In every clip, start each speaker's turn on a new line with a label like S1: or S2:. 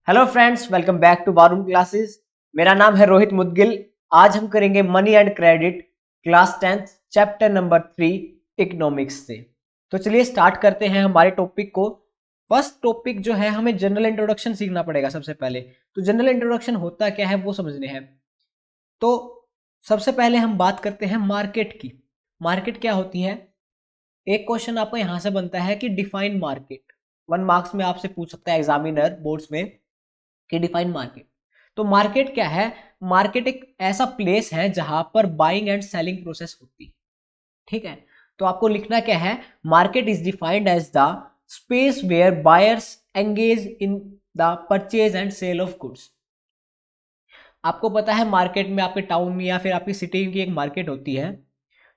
S1: Hello friends, welcome back to वारूम classes. मेरा नाम है रोहित मुदगिल। आज हम करेंगे money and credit class 10th chapter number 3 economics से। तो चलिए स्टार्ट करते हैं हमारे टॉपिक को। फर्स्ट टॉपिक जो है, हमें जनरल इंट्रोडक्शन सीखना पड़ेगा सबसे पहले। तो जनरल इंट्रोडक्शन होता क्या है वो समझने हैं। तो सबसे पहले हम बात करते हैं मार्केट की। मार्केट क्या होती है? एक क्वेश्चन आपको यहां से बनता है कि डिफाइन मार्केट। 1 मार्क्स में आपसे पूछ सकता है एग्जामिनर बोर्ड्स में कि डिफाइन मार्केट। तो मार्केट क्या है? मार्केट एक ऐसा प्लेस है जहां पर बाइंग एंड सेलिंग प्रोसेस होती है। ठीक है, तो आपको लिखना क्या है? Market is defined as the space where buyers engage in the purchase and sale of goods. आपको पता है मार्केट में आपके टाउन में या फिर आपकी सिटी की एक मार्केट होती है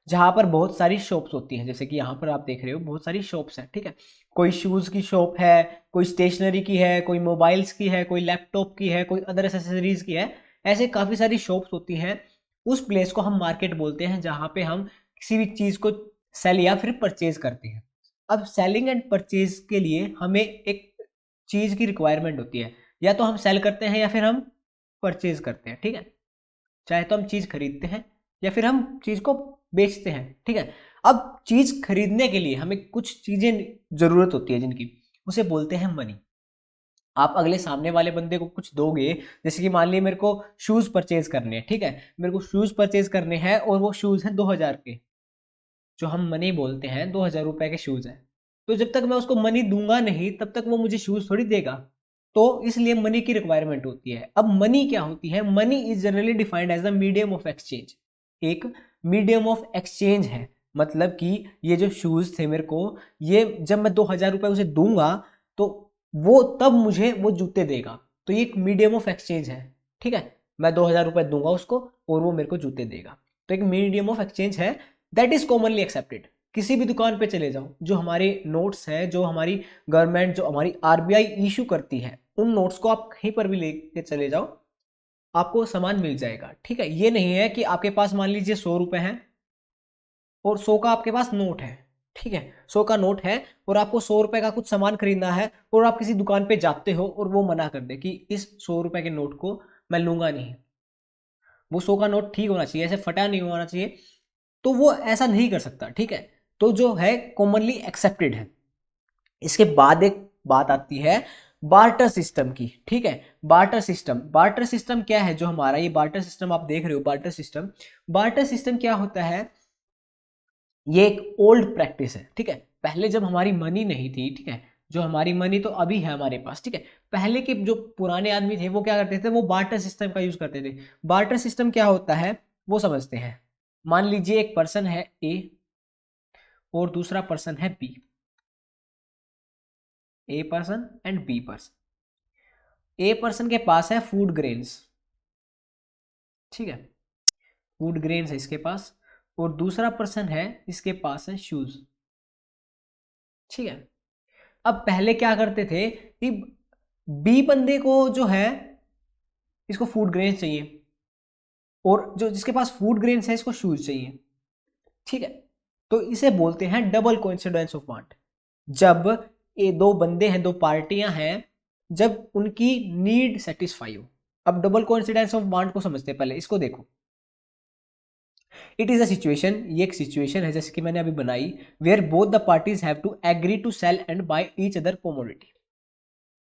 S1: जहां पर बहुत सारी शॉप्स होती हैं। जैसे कि यहाँ पर आप देख रहे हो बहुत सारी शॉप्स हैं। ठीक है, कोई शूज की शॉप है, कोई स्टेशनरी की है, कोई मोबाइल्स की है, कोई लैपटॉप की है, कोई अदर एसेसरीज की है। ऐसे काफ़ी सारी शॉप्स होती हैं। उस प्लेस को हम मार्केट बोलते हैं जहाँ पे हम किसी भी चीज़ को सेल या फिर परचेज करते हैं। अब सेलिंग एंड परचेज के लिए हमें एक चीज़ की रिक्वायरमेंट होती है। या तो हम सेल करते हैं या फिर हम परचेज करते हैं। ठीक है, चाहे तो हम चीज़ खरीदते हैं या फिर हम चीज़ को बेचते हैं। ठीक है, अब चीज़ खरीदने के लिए हमें कुछ चीज़ें ज़रूरत होती है जिनकी, उसे बोलते हैं मनी। आप अगले सामने वाले बंदे को कुछ दोगे, जैसे कि मान लीजिए मेरे को शूज़ परचेज करने हैं। ठीक है, मेरे को शूज़ परचेज करने हैं और वो शूज़ हैं 2000 के, जो हम मनी बोलते हैं 2000 रुपए के शूज़ हैं। तो जब तक मैं उसको मनी दूंगा नहीं तब तक वो मुझे शूज़ थोड़ी देगा। तो इसलिए मनी की रिक्वायरमेंट होती है। अब मनी क्या होती है? Money is generally defined as the medium of exchange. एक मीडियम ऑफ एक्सचेंज है। मतलब कि ये जो शूज़ थे मेरे को, ये जब मैं 2000 रुपये उसे दूंगा तो वो तब मुझे वो जूते देगा। तो ये एक मीडियम ऑफ एक्सचेंज है। ठीक है, मैं 2000 रुपये दूंगा उसको और वो मेरे को जूते देगा। तो एक मीडियम ऑफ एक्सचेंज है दैट इज कॉमनली एक्सेप्टेड। किसी भी दुकान पे चले जाओ, जो हमारे नोट्स हैं, जो हमारी गवर्नमेंट, जो हमारी आरबीआई इशू करती है, उन नोट्स को आप कहीं पर भी लेके चले जाओ, आपको सामान मिल जाएगा। ठीक है, ये नहीं है कि आपके पास मान लीजिए 100 रुपए हैं और 100 का आपके पास नोट है। ठीक है, 100 का नोट है और आपको 100 रुपए का कुछ सामान खरीदना है और आप किसी दुकान पे जाते हो और वो मना कर दे कि इस 100 रुपए के नोट को मैं लूंगा नहीं। वो 100 का नोट ठीक होना चाहिए, ऐसे फटा नहीं होना चाहिए। तो वो ऐसा नहीं कर सकता। ठीक है, तो जो है कॉमनली एक्सेप्टेड है। इसके बाद एक बात आती है बार्टर सिस्टम की। ठीक है, बार्टर सिस्टम क्या है? जो हमारा ये बार्टर सिस्टम आप देख रहे हो, बार्टर सिस्टम क्या होता है? ये एक ओल्ड प्रैक्टिस है। ठीक है, पहले जब हमारी मनी नहीं थी, ठीक है, जो हमारी मनी तो अभी है हमारे पास। ठीक है, पहले के जो पुराने आदमी थे वो क्या करते थे? वो बार्टर सिस्टम का यूज करते थे। बार्टर सिस्टम क्या होता है वो समझते हैं। मान लीजिए एक पर्सन है ए और दूसरा पर्सन है B. A person and B person. A person के पास है फूड ग्रेन्स। ठीक है, फूड ग्रेन्स है इसके पास। और दूसरा पर्सन है, इसके पास है शूज। ठीक है, अब पहले क्या करते थे कि बी बंदे को जो है इसको फूड ग्रेन्स चाहिए और जो जिसके पास फूड ग्रेन्स है इसको शूज चाहिए। ठीक है, तो इसे बोलते हैं डबल कोइंसिडेंस ऑफ वांट। जब ये दो बंदे हैं, दो पार्टियां हैं, जब उनकी नीड सेटिस्फाई हो। अब डबल कोइंसिडेंस ऑफ वांट को समझते हैं, पहले इसको देखो। इट इज अ सिचुएशन, ये एक सिचुएशन है जैसे कि मैंने अभी बनाई, where both the parties have to agree to sell and buy each other commodity.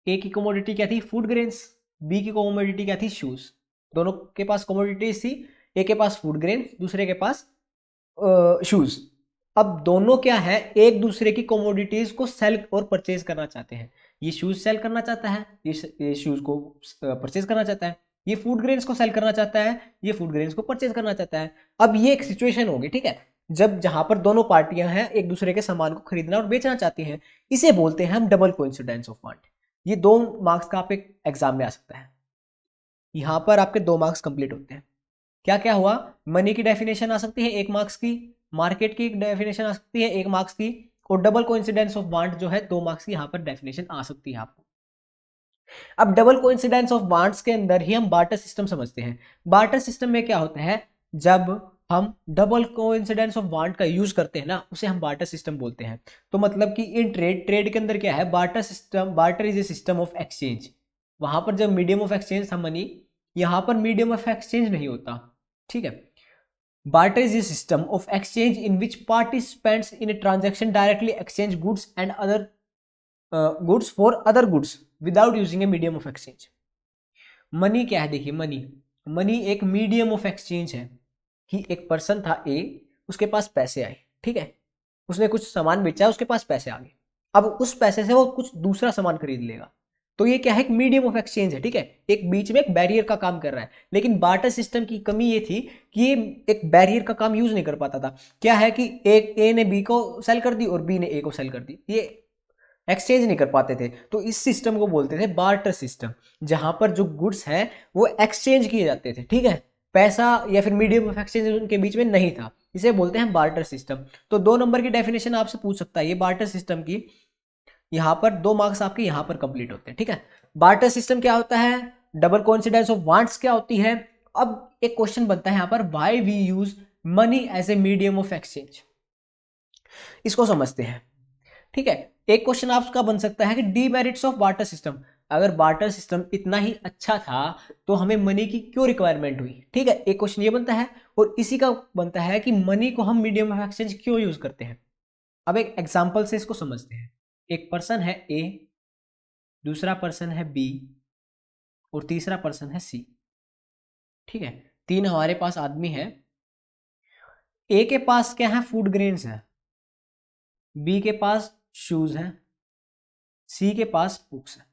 S1: A की कोमोडिटी क्या थी? Food grains. बी की कोमोडिटी क्या थी? शूज। दोनों के पास कोमोडिटीज थी। ए के पास फूड ग्रेन्स, दूसरे के पास शूज। अब दोनों क्या है, एक दूसरे की कोमोडिटीज को सेल और परचेज करना चाहते हैं। ये शूज सेल करना चाहता है, ये शूज को परचेज करना चाहता है। ये फूड ग्रेन्स को सेल करना चाहता है, ये फूड ग्रेन्स को परचेज करना चाहता है। अब ये एक सिचुएशन होगी। ठीक है, जब जहां पर दोनों पार्टियां हैं एक दूसरे के सामान को खरीदना और बेचना चाहती हैं, इसे बोलते हैं हम डबल कोइंसिडेंस ऑफ वांट। ये 2 मार्क्स का आप एक एग्जाम में आ सकता है। यहां पर आपके 2 मार्क्स कंप्लीट होते हैं। क्या क्या हुआ? मनी की डेफिनेशन आ सकती है 1 मार्क्स की, मार्केट की डेफिनेशन आ सकती है 1 मार्क्स की, और डबल कोइंसिडेंस ऑफ वांट जो है 2 मार्क्स की यहाँ पर डेफिनेशन आ सकती है आपको। अब डबल कोइंसिडेंस ऑफ वांट्स के अंदर ही हम बार्टर सिस्टम समझते हैं। बार्टर सिस्टम में क्या होता है? जब हम डबल कोइंसिडेंस ऑफ वांट का यूज करते हैं ना, उसे हम बार्टर सिस्टम बोलते हैं। तो मतलब कि इन ट्रेड के अंदर क्या है? Barter system, barter is a system of exchange. वहां पर जब मीडियम ऑफ एक्सचेंज था मनी, यहां पर मीडियम ऑफ एक्सचेंज नहीं होता, ठीक है। Barter is a system of exchange in which participants in a transaction directly exchange goods and other goods for other goods without using A medium of exchange. Money क्या है, देखिए money, money एक medium of exchange है कि एक person था ए, उसके पास पैसे आए, ठीक है, उसने कुछ सामान बेचा, उसके पास पैसे आ गए, अब उस पैसे से वो कुछ दूसरा सामान खरीद लेगा, तो ये क्या है, एक मीडियम ऑफ एक्सचेंज है, ठीक है, एक बीच में एक बैरियर का काम कर रहा है। लेकिन बार्टर सिस्टम की कमी ये थी कि ये एक बैरियर का काम यूज नहीं कर पाता था। क्या है कि एक ए ने बी को सेल कर दी और बी ने ए को सेल कर दी, ये एक्सचेंज नहीं कर पाते थे, तो इस सिस्टम को बोलते थे बार्टर सिस्टम, जहां पर जो गुड्स हैं वो एक्सचेंज किए जाते थे, ठीक है, पैसा या फिर मीडियम ऑफ एक्सचेंज उनके बीच में नहीं था, इसे बोलते हैं बार्टर सिस्टम। तो 2 नंबर की डेफिनेशन आपसे पूछ सकता है ये बार्टर सिस्टम की, यहां पर 2 मार्क्स आपके यहां पर कंप्लीट होते हैं, ठीक है। बार्टर सिस्टम क्या होता है, डबल कोइंसिडेंस ऑफ वांट्स क्या होती है। अब एक क्वेश्चन बनता है यहां पर, why we use money as a medium of exchange, इसको समझते हैं, ठीक है। एक क्वेश्चन आपका बन सकता है कि डीमेरिट्स ऑफ बार्टर सिस्टम, अगर बार्टर सिस्टम इतना ही अच्छा था तो हमें मनी की क्यों रिक्वायरमेंट हुई, ठीक है, एक क्वेश्चन ये बनता है। और इसी का बनता है कि मनी को हम मीडियम ऑफ एक्सचेंज क्यों यूज करते हैं। अब एक एग्जांपल से इसको समझते हैं। एक पर्सन है ए, दूसरा पर्सन है बी और तीसरा पर्सन है सी, ठीक है, 3 हमारे पास आदमी है। ए के पास क्या है, फूड ग्रेन्स है, बी के पास शूज है, सी के पास बुक्स है।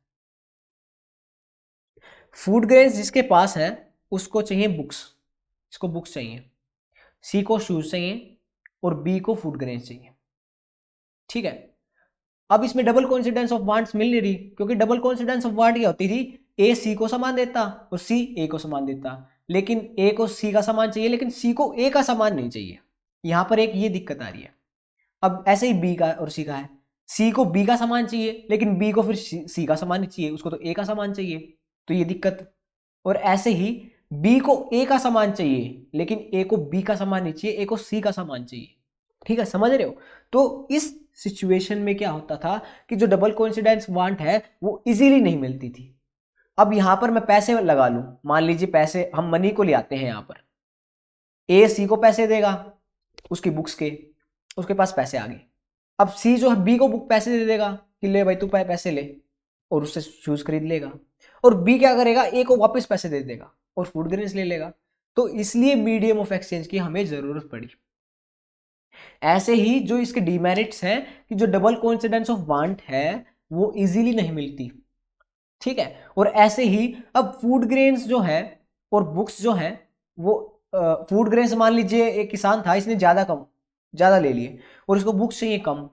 S1: फूड ग्रेन्स जिसके पास है उसको चाहिए बुक्स, इसको बुक्स चाहिए, सी को शूज चाहिए और बी को फूड ग्रेन्स चाहिए, ठीक है। अब इसमें डबल कोइंसिडेंस ऑफ वांट्स मिल नहीं रही, क्योंकि डबल कोइंसिडेंस ऑफ वांट क्या होती थी, ए सी को सामान देता और सी ए को सामान देता, लेकिन ए को सी का सामान चाहिए लेकिन सी को ए का सामान नहीं चाहिए, यहां पर एक ये दिक्कत आ रही है। अब ऐसे ही बी का और सी का है, सी को बी का सामान चाहिए लेकिन बी को फिर सी का सामान नहीं चाहिए, उसको तो ए का सामान चाहिए, तो ये दिक्कत। और ऐसे ही बी को ए का सामान चाहिए लेकिन ए को बी का सामान नहीं चाहिए, ए को सी का सामान चाहिए, ठीक है, समझ रहे हो। तो इस सिचुएशन में क्या होता था कि जो डबल कोइंसिडेंस वांट है वो इजीली नहीं मिलती थी। अब यहां पर मैं पैसे लगा लूं, मान लीजिए पैसे हम मनी को ले आते हैं, यहां पर ए सी को पैसे देगा उसकी बुक्स के, उसके पास पैसे आ गए। अब सी जो है बी को बुक पैसे दे देगा कि ले भाई तू पैसे ले, और उससे शूज खरीद लेगा। और बी क्या करेगा, ए को वापस पैसे दे देगा और फूड ग्रेन्स ले लेगा। तो इसलिए मीडियम ऑफ एक्सचेंज की हमें जरूरत पड़ी। ऐसे ही जो इसके डिमेरिट्स हैं कि जो डबल कोइंसिडेंस ऑफ वांट है वो इजीली नहीं मिलती, ठीक है। और ऐसे ही अब फूड ग्रेन्स जो है और बुक्स जो है वो फूड ग्रेन्स मान लीजिए एक किसान था, इसने ज्यादा ले लिए और इसको बुक्स चाहिए कम,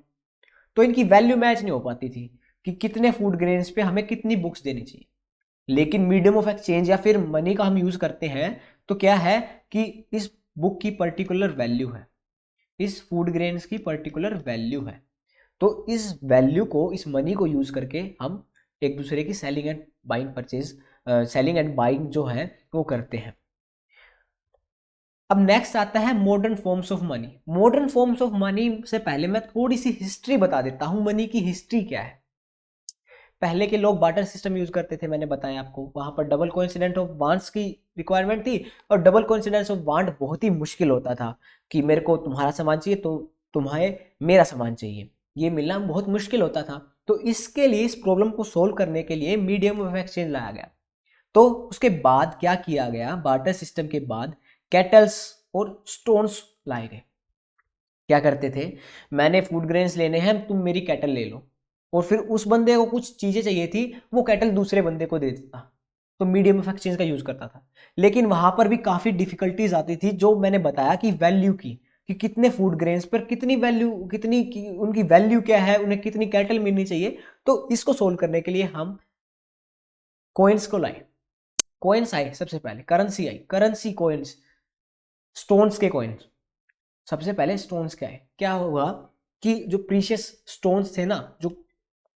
S1: तो इनकी वैल्यू मैच नहीं हो पाती थी कि कितने फूड ग्रेन्स पे हमें कितनी बुक्स देनी चाहिए। लेकिन मीडियम ऑफ एक्सचेंज या फिर मनी का हम यूज करते हैं तो क्या है कि इस बुक की पर्टिकुलर वैल्यू है, इस फूड ग्रेन्स की पर्टिकुलर वैल्यू है, तो इस वैल्यू को, इस मनी को यूज करके हम एक दूसरे की selling and buying purchase, selling and buying जो है वो करते हैं। अब नेक्स्ट आता है modern forms of money. Modern forms of money से पहले मैं थोड़ी सी हिस्ट्री बता देता हूं, मनी की हिस्ट्री क्या है। पहले के लोग बार्टर सिस्टम यूज करते थे, मैंने बताया आपको, वहां पर डबल कोइंसिडेंस ऑफ वांट्स की रिक्वायरमेंट थी, और डबल कोइंसिडेंस ऑफ वांट बहुत ही मुश्किल होता था कि मेरे को तुम्हारा सामान चाहिए तो तुम्हें मेरा सामान चाहिए, ये मिलना बहुत मुश्किल होता था। तो इसके लिए, इस प्रॉब्लम को सोल्व करने के लिए मीडियम ऑफ एक्सचेंज लाया गया। तो उसके बाद क्या किया गया, बार्टर सिस्टम के बाद कैटल्स और स्टोन्स लाए गए। क्या करते थे, मैंने फूड ग्रेन्स लेने हैं, तुम मेरी कैटल ले लो, और फिर उस बंदे को कुछ चीजें चाहिए थी, वो कैटल दूसरे बंदे को दे देता, तो मीडियम ऑफ एक्सचेंज का यूज करता था। लेकिन वहां पर भी काफी डिफिकल्टीज आती थी, जो मैंने बताया कि वैल्यू की, कि कितने फूड ग्रेन्स पर कितनी वैल्यू, उनकी वैल्यू क्या है, उन्हें कितनी कैटल मिलनी चाहिए। तो इसको सोल्व करने के लिए हम कॉइन्स को लाए, कॉइन्स आए, सबसे पहले करेंसी आई, करेंसी कॉइन्स, स्टोन्स के कॉइन्स। सबसे पहले स्टोन्स क्या है, क्या हुआ कि जो प्रीशियस स्टोन्स थे ना, जो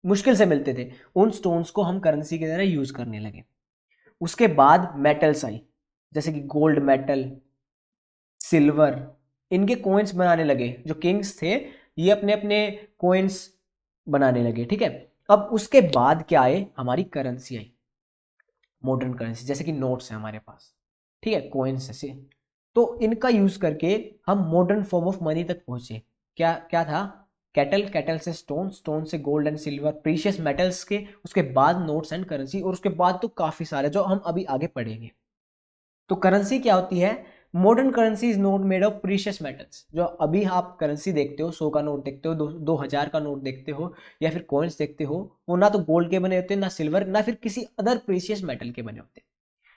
S1: मुश्किल से मिलते थे, उन स्टोन्स को हम करेंसी की तरह यूज करने लगे। उसके बाद मेटल्स आई, जैसे कि गोल्ड मेटल, सिल्वर, इनके कॉइन्स बनाने लगे। जो किंग्स थे ये अपने अपने कॉइन्स बनाने लगे, ठीक है। अब उसके बाद क्या आए, हमारी करेंसी आई। मॉडर्न करेंसी, जैसे कि नोट्स है हमारे पास, ठीक है, कॉइन्स ऐसे, तो इनका यूज करके हम मॉडर्न फॉर्म ऑफ मनी तक पहुंचे। क्या क्या था? कैटल, कैटल से स्टोन, स्टोन से gold and silver, precious metals के, उसके बाद नोट्स एंड करेंसी, और उसके बाद तो काफी सारे जो हम अभी आगे पढ़ेंगे। तो करेंसी क्या होती है? Modern currency is note made of precious metals. जो अभी आप करेंसी देखते हो, 100 का नोट देखते हो, 2000 का नोट देखते हो, या फिर कॉइन्स देखते हो, वो ना तो गोल्ड के बने होते हैं, ना सिल्वर, ना फिर किसी अदर प्रीशियस मेटल के बने होते हैं।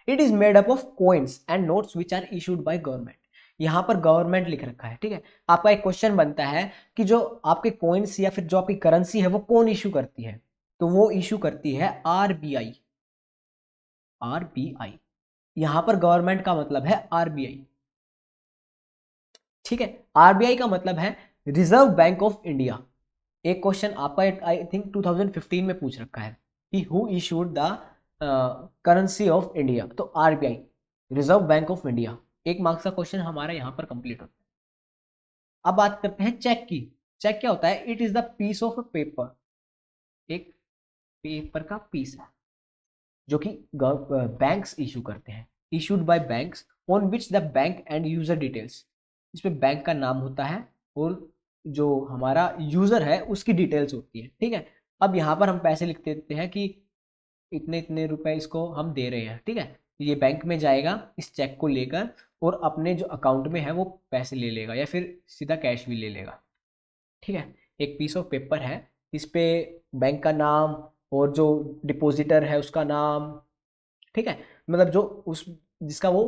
S1: It is made up of coins and notes which are issued by government. यहाँ पर गवर्नमेंट लिख रखा है, ठीक है। आपका एक क्वेश्चन बनता है कि जो आपके कॉइन्स या फिर जो आपकी करेंसी है वो कौन इशू करती है? तो वो इशू करती है आरबीआई। आरबीआई, यहां पर गवर्नमेंट का मतलब है आरबीआई, ठीक है। आरबीआई का मतलब है रिजर्व बैंक ऑफ इंडिया। एक क्वेश्चन आपका आई थिंक 2015 में पूछ रखा है कि who issued the currency of India, तो RBI, reserve bank of India. एक मार्क्स का क्वेश्चन हमारा यहां पर कंप्लीट होता है। अब बात करते हैं चेक की। चेक क्या होता है? It is the piece of paper, एक पेपर का पीस है जो कि बैंक्स इशू करते हैं, issued by banks, on which the bank and user details. इसमें बैंक का नाम होता है और जो हमारा यूजर है उसकी डिटेल्स होती है, ठीक है। अब यहाँ पर हम पैसे लिख देते हैं कि इतने इतने रुपए इसको हम दे रहे हैं, ठीक है। ये बैंक में जाएगा इस चेक को लेकर और अपने जो अकाउंट में है वो पैसे ले लेगा, या फिर सीधा कैश भी ले लेगा, ठीक है। एक पीस ऑफ पेपर है, इस पे बैंक का नाम और जो डिपॉजिटर है उसका नाम, ठीक है, मतलब जो उस जिसका वो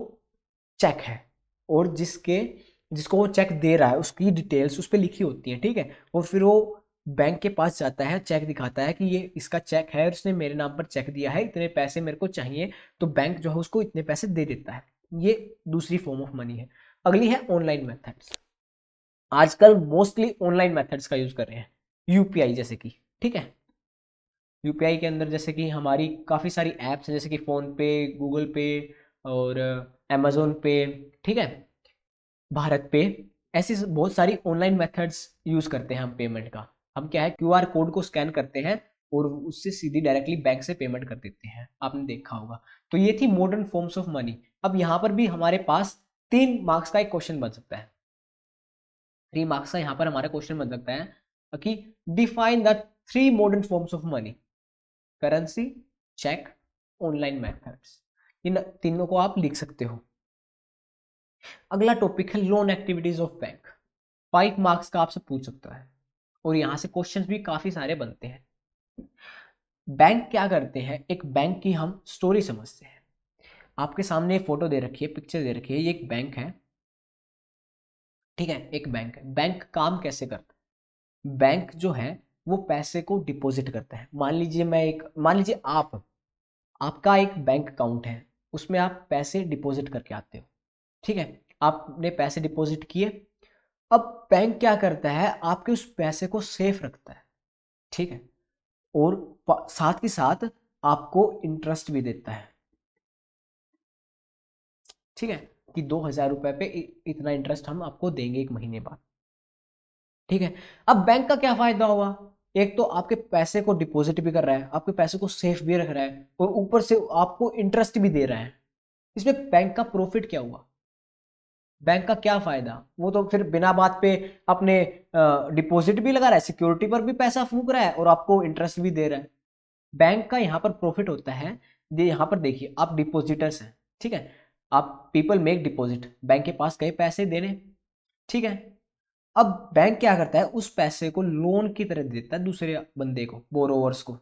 S1: चेक है, और जिसको वो चेक दे रहा है उसकी डिटेल्स उस पर लिखी होती है, ठीक है। और फिर वो बैंक के पास जाता है, चेक दिखाता है कि ये इसका चेक है और इसने मेरे नाम पर चेक दिया है, इतने पैसे मेरे को चाहिए, तो बैंक जो है उसको इतने पैसे दे देता है। ये दूसरी फॉर्म ऑफ मनी है। अगली है ऑनलाइन मेथड्स। आजकल मोस्टली ऑनलाइन मेथड्स का यूज कर रहे हैं, यूपीआई जैसे कि, ठीक है। यूपीआई के अंदर जैसे कि हमारी काफ़ी सारी ऐप्स हैं, जैसे कि फ़ोन पे, गूगल पे और अमेजोन पे, ठीक है, भारत पे, ऐसी बहुत सारी ऑनलाइन मेथड्स यूज़ करते हैं हम पेमेंट का। हम क्या है, क्यूआर कोड को स्कैन करते हैं और उससे सीधी डायरेक्टली बैंक से पेमेंट कर देते हैं, आपने देखा होगा। तो ये थी मॉडर्न फॉर्म्स ऑफ मनी। अब यहाँ पर भी हमारे पास 3 मार्क्स का एक क्वेश्चन बन सकता है। 3 मार्क्स का यहाँ पर हमारा क्वेश्चन बन सकता है कि define the 3 modern forms of money, currency, cheque, online methods. इन तीनों को आप लिख सकते हो। अगला टॉपिक है loan activities of bank. 5 marks का आपसे पूछ सकता है और यहां से क्वेश्चंस भी काफी सारे बनते हैं। बैंक क्या करते हैं, एक बैंक की हम स्टोरी समझते हैं। आपके सामने फोटो दे रखी है, पिक्चर दे रखी है, ये एक बैंक है, ठीक है, एक बैंक है। बैंक काम कैसे करता है? बैंक जो है वो पैसे को डिपॉजिट करता है। मान लीजिए आपका एक बैंक अकाउंट है, उसमें आप पैसे डिपॉजिट करके आते हो, ठीक है। आपने पैसे डिपॉजिट किए, अब बैंक क्या करता है, आपके उस पैसे को सेफ रखता है, ठीक है, और साथ ही साथ आपको इंटरेस्ट भी देता है, ठीक है, कि 2,000 रुपए पे इतना इंटरेस्ट हम आपको देंगे 1 महीने बाद, ठीक है। अब बैंक का क्या फायदा होगा? एक तो आपके पैसे को डिपॉजिट भी कर रहा है, आपके पैसे को सेफ भी रख रहा है, और ऊपर से आपको इंटरेस्ट भी दे रहा है। इसमें बैंक का प्रॉफिट क्या हुआ? बैंक का क्या फायदा? वो तो फिर बिना बात पे अपने डिपॉजिट भी लगा रहा है, सिक्योरिटी पर भी पैसा फूंक रहा है और आपको इंटरेस्ट भी दे रहा है। बैंक का यहाँ पर प्रॉफिट होता है। ये यहाँ पर देखिए, आप डिपॉजिटर्स हैं, ठीक है, आप पीपल मेक डिपॉजिट, बैंक के पास गए पैसे देने, ठीक है। अब बैंक क्या करता है, उस पैसे को लोन की तरह देता है दूसरे बंदे को, बोरोवर्स को।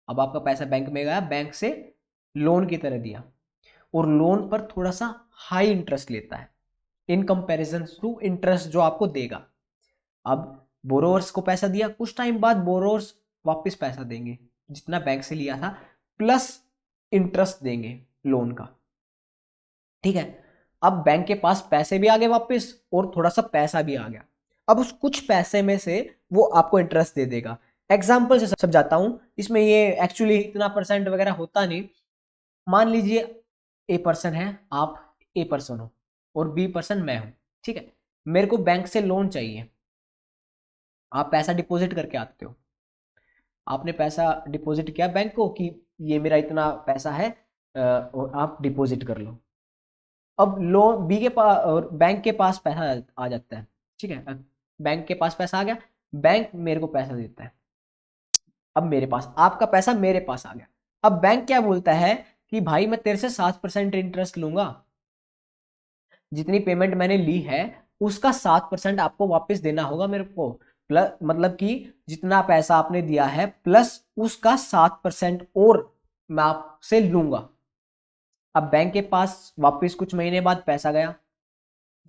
S1: अब आपका पैसा बैंक में गया, बैंक से लोन की तरह दिया, और लोन पर थोड़ा सा हाई इंटरेस्ट लेता है इन कंपैरिजन टू इंटरेस्ट जो आपको देगा। अब बोरोवर्स को पैसा दिया, कुछ टाइम बाद बोरोवर्स वापस पैसा देंगे जितना बैंक से लिया था, प्लस इंटरेस्ट देंगे लोन का, ठीक है। अब बैंक के पास पैसे भी आ गए वापस और थोड़ा सा पैसा भी आ गया। अब उस कुछ पैसे में से वो आपको इंटरेस्ट दे देगा। एग्जाम्पल से समझाता हूं, इसमें ये एक्चुअली इतना परसेंट वगैरह होता नहीं। मान लीजिए ए पर्सन है, आप ए पर्सन हो और बी पर्सन मैं हूं, ठीक है। मेरे को बैंक से लोन चाहिए, आप पैसा डिपॉजिट करके आते हो, आपने पैसा डिपॉजिट किया बैंक को कि ये मेरा इतना पैसा है, और आप डिपॉजिट कर लो। अब लोन बी के पास और बैंक के पास पैसा आ जाता है, ठीक है। बैंक के पास पैसा आ गया, बैंक मेरे को पैसा देता है। अब मेरे पास आपका पैसा मेरे पास आ गया। अब बैंक क्या बोलता है कि भाई मैं तेरे से 7% इंटरेस्ट लूंगा, जितनी पेमेंट मैंने ली है उसका 7% आपको वापस देना होगा मेरे को। प्लस मतलब कि जितना पैसा आपने दिया है प्लस उसका 7% और मैं आपसे लूंगा। अब बैंक के पास वापस कुछ महीने बाद पैसा गया,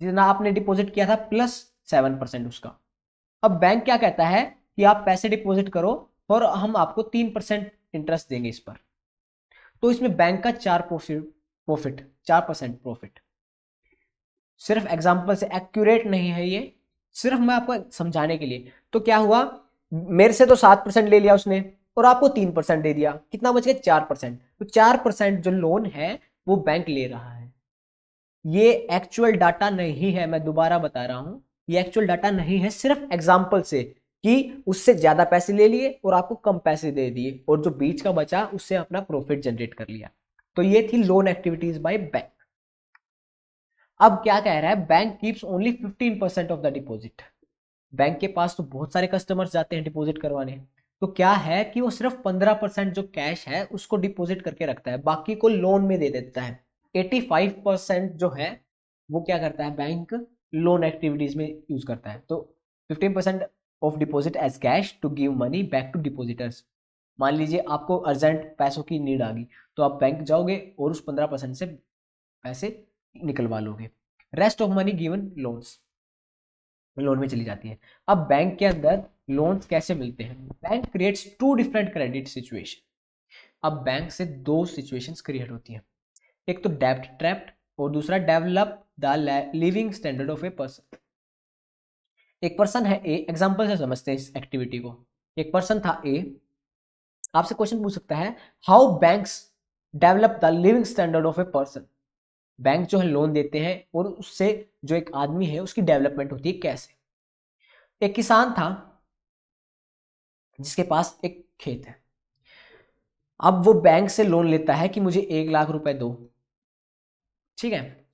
S1: जितना आपने डिपॉजिट किया था प्लस 7% उसका। अब बैंक क्या कहता है कि आप पैसे डिपॉजिट करो और हम आपको 3% इंटरेस्ट देंगे इस पर। तो इसमें बैंक का 4% प्रॉफिट। सिर्फ एग्जाम्पल से, एक्यूरेट नहीं है ये, सिर्फ मैं आपको समझाने के लिए। तो क्या हुआ, मेरे से तो 7% ले लिया उसने और आपको 3% दे दिया, कितना बच गया 4%। तो 4% जो लोन है वो बैंक ले रहा है। ये एक्चुअल डाटा नहीं है, मैं दोबारा बता रहा हूं, ये एक्चुअल डाटा नहीं है, सिर्फ एग्जाम्पल से कि उससे ज्यादा पैसे ले लिए और आपको कम पैसे दे दिए और जो बीच का बचा उससे अपना प्रॉफिट जनरेट कर लिया। तो ये थी लोन एक्टिविटीज बाय बैंक। अब क्या कह रहा है, bank keeps only 15% of the deposit. Bank के पास तो बहुत सारे कस्टमर्स जाते हैं डिपॉजिट करवाने, तो क्या है कि वो सिर्फ 15% जो कैश है उसको डिपॉजिट करके रखता है, बाकी को लोन में दे देता है। 85% जो है वो क्या करता है बैंक, लोन एक्टिविटीज में यूज करता है। तो 15% of deposit as cash to give money back to depositors. मान लीजिए आपको अर्जेंट पैसों की नीड आ गई, तो आप बैंक जाओगे और उस 15% से पैसे निकलवा लोगे। Rest of money given loans, loan में चली जाती है। अब बैंक के अंदर लोन्स कैसे मिलते हैं, bank creates to different credit situation. अब बैंक से दो सिचुएशंस क्रिएट होती हैं, एक तो डेब्ट ट्रैप्ड और दूसरा develop the living standard of a person. एक पर्सन है ए, एग्जांपल से समझते हैं इस एक्टिविटी को। एक पर्सन था ए, आपसे क्वेश्चन पूछ सकता है how banks develop the living standard of a person. Bank जो है लोन देते हैं और उससे जो एक आदमी है उसकी डेवलपमेंट होती है कैसे। एक किसान था जिसके पास एक खेत है। अब वो बैंक से लोन लेता है कि मुझे 1 लाख रुपए दो, ठीक है,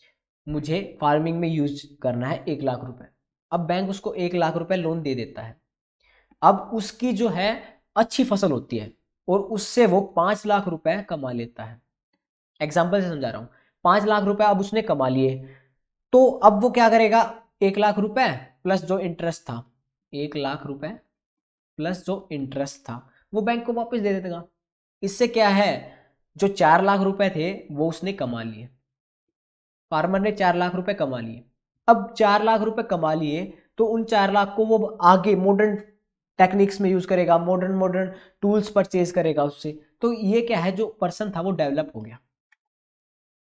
S1: मुझे फार्मिंग में यूज करना है 1 लाख रुपए। अब बैंक उसको 1 लाख रुपए लोन दे देता है। अब उसकी जो है अच्छी फसल होती है और उससे वो 5 लाख रुपए कमा लेता है। एग्जाम्पल से समझा रहा हूं, 5 लाख रुपए अब उसने कमा लिए। तो अब वो क्या करेगा, 1 लाख रुपए प्लस जो इंटरेस्ट था, 1 लाख रुपए प्लस जो इंटरेस्ट था वो बैंक को वापस दे देगा। इससे क्या है, जो 4 लाख रुपए थे वो उसने कमा लिए, फार्मर ने 4 लाख रुपए कमा लिए। अब 4 लाख रुपए कमा लिए तो उन 4 लाख को वो आगे मॉडर्न टेक्निक्स में यूज करेगा, मॉडर्न मॉडर्न टूल्स परचेज करेगा उससे। तो ये क्या है, जो पर्सन था वो डेवलप हो गया,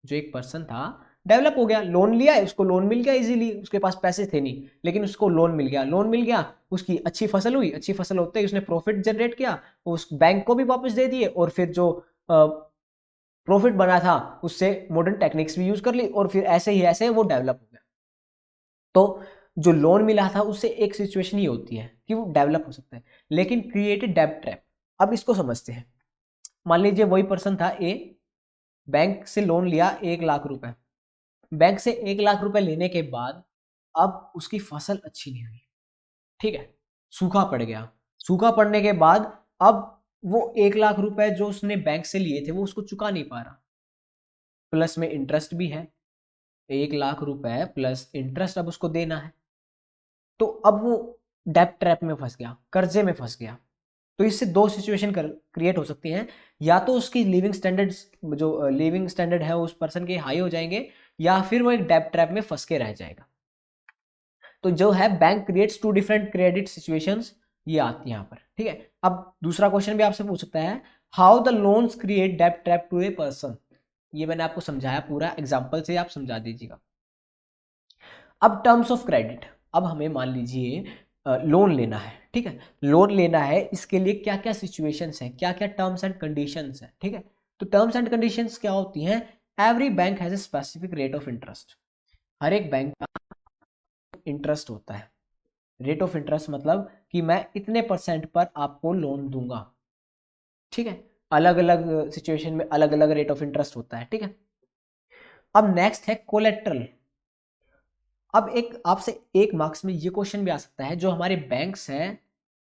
S1: जो एक पर्सन था डेवलप हो गया। लोन लिया है, उसको लोन मिल गया इजीली, उसके पास पैसे थे नहीं लेकिन उसको लोन मिल गया, लोन मिल गया, उसकी अच्छी फसल हुई, अच्छी फसल होते ही उसने प्रॉफिट जनरेट किया, उस बैंक को भी वापस दे दिए और फिर जो प्रॉफिट बना था उससे मॉडर्न टेक्निक्स भी यूज कर ली और फिर ऐसे ही ऐसे वो डेवलप हो गया। तो जो लोन मिला था उससे एक सिचुएशन ये होती है कि वो डेवलप हो सकता है, लेकिन क्रिएटेड डेब्ट ट्रैप। अब इसको समझते हैं। मान लीजिए वही पर्सन था ए, बैंक से लोन लिया 1 लाख रुपए। बैंक से 1 लाख रुपए लेने के बाद अब उसकी फसल अच्छी नहीं हुई, ठीक है, सूखा पड़ गया। सूखा पड़ने के बाद अब वो 1 लाख रुपए जो उसने बैंक से लिए थे वो उसको चुका नहीं पा रहा, प्लस में इंटरेस्ट भी है। 1 लाख रुपए प्लस इंटरेस्ट अब उसको देना है। तो अब वो डेब्ट ट्रैप में फंस गया, कर्जे में फंस गया। तो इससे दो सिचुएशन क्रिएट हो सकती हैं, या तो उसकी लिविंग स्टैंडर्ड्स, जो लिविंग स्टैंडर्ड है उस पर्सन के हाई हो जाएंगे, या फिर वो एक डेब्ट ट्रैप में फंस के रह जाएगा। तो जो है bank creates to different credit situations, ये आती है यहाँ पर, ठीक है। अब दूसरा क्वेश्चन भी आपसे पूछ सकता है, हाउ द लोन्स क्रिएट डेब्ट ट्रैप टू ए पर्सन। ये मैंने आपको समझाया, पूरा एग्जांपल से आप समझा दीजिएगा। अब टर्म्स ऑफ क्रेडिट, अब हमें मान लीजिए लोन लेना है, ठीक है, लोन लेना है, इसके लिए क्या क्या सिचुएशंस हैं, क्या क्या टर्म्स एंड कंडीशंस हैं, ठीक है। तो टर्म्स एंड कंडीशंस क्या होती हैं, every bank has a specific rate of interest. हर एक बैंक का इंटरेस्ट होता है। रेट ऑफ इंटरेस्ट मतलब कि मैं इतने परसेंट पर आपको लोन दूंगा, ठीक है। अलग अलग सिचुएशन में अलग अलग रेट ऑफ इंटरेस्ट होता है, ठीक है। अब नेक्स्ट है कोलेट्रल। अब एक आपसे 1 मार्क्स में ये क्वेश्चन भी आ सकता है, जो हमारे बैंक्स हैं,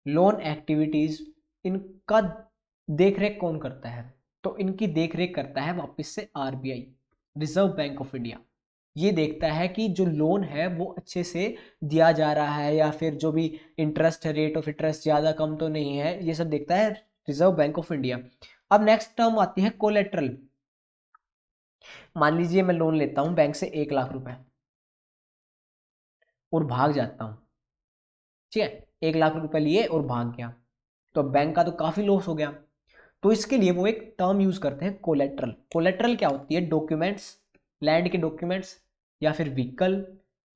S1: लोन एक्टिविटीज, इनका देखरेख कौन करता है? तो इनकी देखरेख करता है वापस से RBI, reserve bank of India. ये देखता है कि जो लोन है वो अच्छे से दिया जा रहा है, या फिर जो भी इंटरेस्ट है, रेट ऑफ इंटरेस्ट ज़्यादा कम तो नहीं है, ये सब देखता है रिजर्व बैंक ऑफ इंडिया। अब नेक्स्ट टर्म आती है कोलेट्रल। मान लीजिए मैं लोन लेता हूं बैंक से 1 लाख रुपए और भाग जाता हूं, ठीक है, 1 लाख रुपए लिए और भाग गया, तो बैंक का तो काफी लॉस हो गया। तो इसके लिए वो एक टर्म यूज करते हैं कोलेट्रल। कोलेट्रल क्या होती है? डॉक्यूमेंट्स, लैंड के डॉक्यूमेंट्स, या फिर व्हीकल,